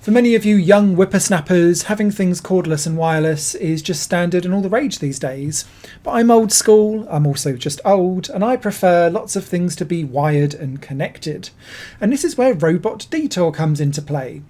For many of you young whippersnappers, having things cordless and wireless is just standard and all the rage these days. But I'm old school, I'm also just old, and I prefer lots of things to be wired and connected. And this is where Robot Detour comes into play.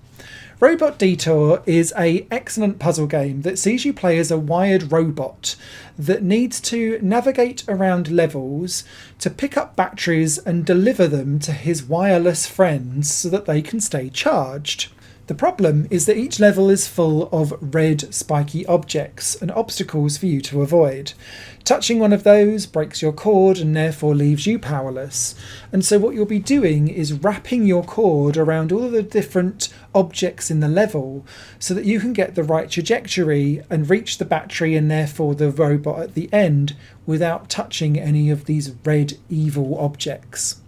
Robot Detour is an excellent puzzle game that sees you play as a wired robot that needs to navigate around levels to pick up batteries and deliver them to his wireless friends so that they can stay charged. The problem is that each level is full of red spiky objects and obstacles for you to avoid. Touching one of those breaks your cord and therefore leaves you powerless. And so what you'll be doing is wrapping your cord around all of the different objects in the level so that you can get the right trajectory and reach the battery and therefore the robot at the end without touching any of these red evil objects.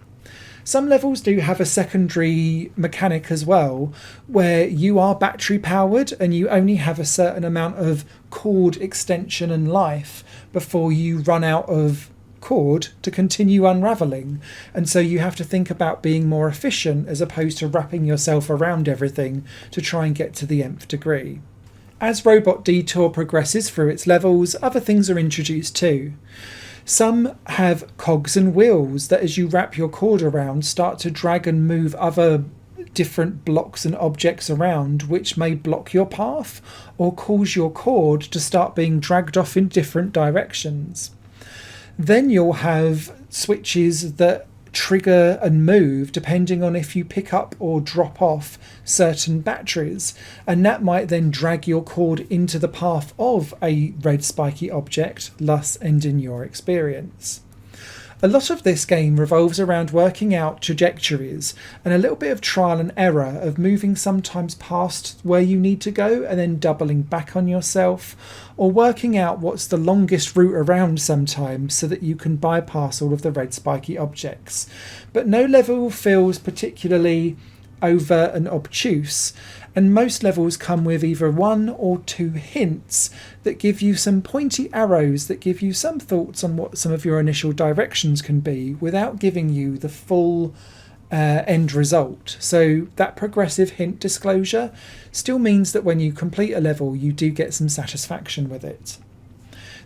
Some levels do have a secondary mechanic as well, where you are battery powered and you only have a certain amount of cord extension and life before you run out of cord to continue unravelling. And so you have to think about being more efficient as opposed to wrapping yourself around everything to try and get to the nth degree. As Robot Detour progresses through its levels, other things are introduced too. Some have cogs and wheels that as you wrap your cord around start to drag and move other different blocks and objects around, which may block your path or cause your cord to start being dragged off in different directions. Then you'll have switches that trigger and move depending on if you pick up or drop off certain batteries, and that might then drag your cord into the path of a red spiky object, thus ending your experience. A lot of this game revolves around working out trajectories and a little bit of trial and error of moving sometimes past where you need to go and then doubling back on yourself, or working out what's the longest route around sometimes so that you can bypass all of the red spiky objects. But no level feels particularly overt and obtuse, and most levels come with either one or two hints that give you some pointy arrows that give you some thoughts on what some of your initial directions can be without giving you the full end result. So that progressive hint disclosure still means that when you complete a level you do get some satisfaction with it.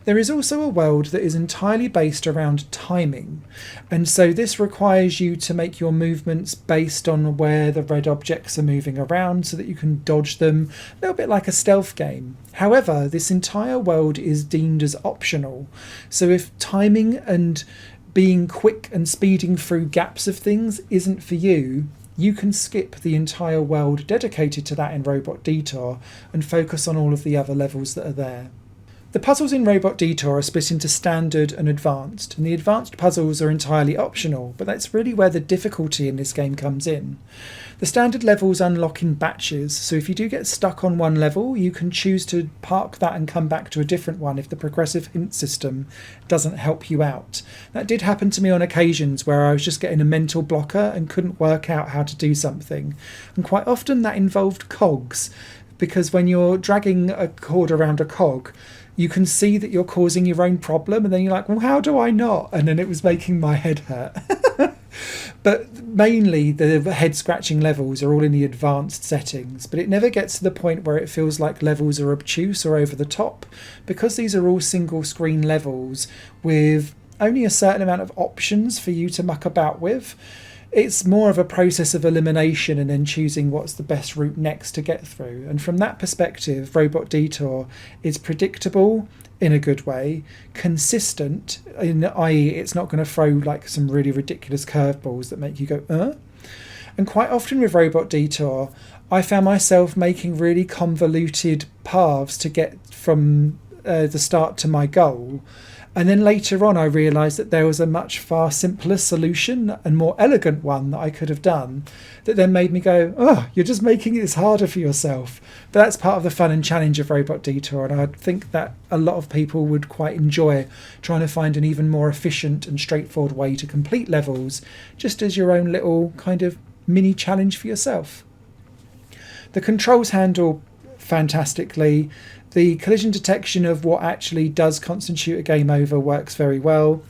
There is also a world that is entirely based around timing, and so this requires you to make your movements based on where the red objects are moving around so that you can dodge them, a little bit like a stealth game. However, this entire world is deemed as optional, so if timing and being quick and speeding through gaps of things isn't for you, you can skip the entire world dedicated to that in Robot Detour and focus on all of the other levels that are there. The puzzles in Robot Detour are split into standard and advanced, and the advanced puzzles are entirely optional, but that's really where the difficulty in this game comes in. The standard levels unlock in batches, so if you do get stuck on one level, you can choose to park that and come back to a different one if the progressive hint system doesn't help you out. That did happen to me on occasions where I was just getting a mental blocker and couldn't work out how to do something, and quite often that involved cogs, because when you're dragging a cord around a cog, you can see that you're causing your own problem, and then you're like, well, how do I not? And then it was making my head hurt. But mainly the head scratching levels are all in the advanced settings, but it never gets to the point where it feels like levels are obtuse or over the top, because these are all single screen levels with only a certain amount of options for you to muck about with. It's more of a process of elimination and then choosing what's the best route next to get through. And from that perspective, Robot Detour is predictable in a good way, consistent, i.e. it's not going to throw like some really ridiculous curveballs that make you go, And quite often with Robot Detour, I found myself making really convoluted paths to get from the start to my goal. And then later on I realised that there was a much far simpler solution and more elegant one that I could have done that then made me go, oh, you're just making this harder for yourself. But that's part of the fun and challenge of Robot Detour, and I think that a lot of people would quite enjoy trying to find an even more efficient and straightforward way to complete levels, just as your own little kind of mini challenge for yourself. The controls handle fantastically. The collision detection of what actually does constitute a game over works very well.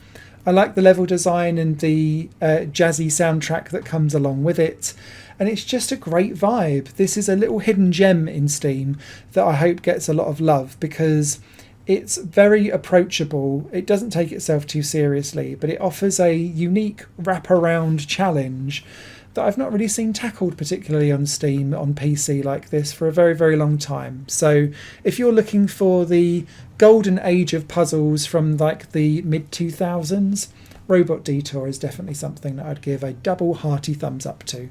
I like the level design and the jazzy soundtrack that comes along with it. and it's just a great vibe. This is a little hidden gem in Steam that I hope gets a lot of love because it's very approachable. It doesn't take itself too seriously, but it offers a unique wraparound challenge that I've not really seen tackled particularly on Steam on PC like this for a very, very long time. So if you're looking for the golden age of puzzles from like the mid-2000s, Robot Detour is definitely something that I'd give a double hearty thumbs up to.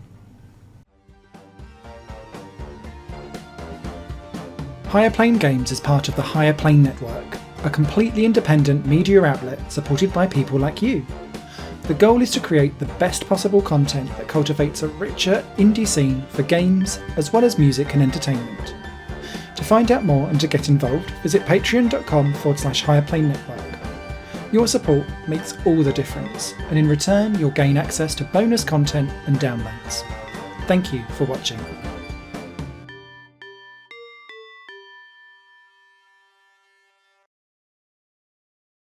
Higher Plane Games is part of the Higher Plane Network, a completely independent media outlet supported by people like you. The goal is to create the best possible content that cultivates a richer indie scene for games as well as music and entertainment. To find out more and to get involved, visit patreon.com/higherplane-network. Your support makes all the difference, and in return you'll gain access to bonus content and downloads. Thank you for watching.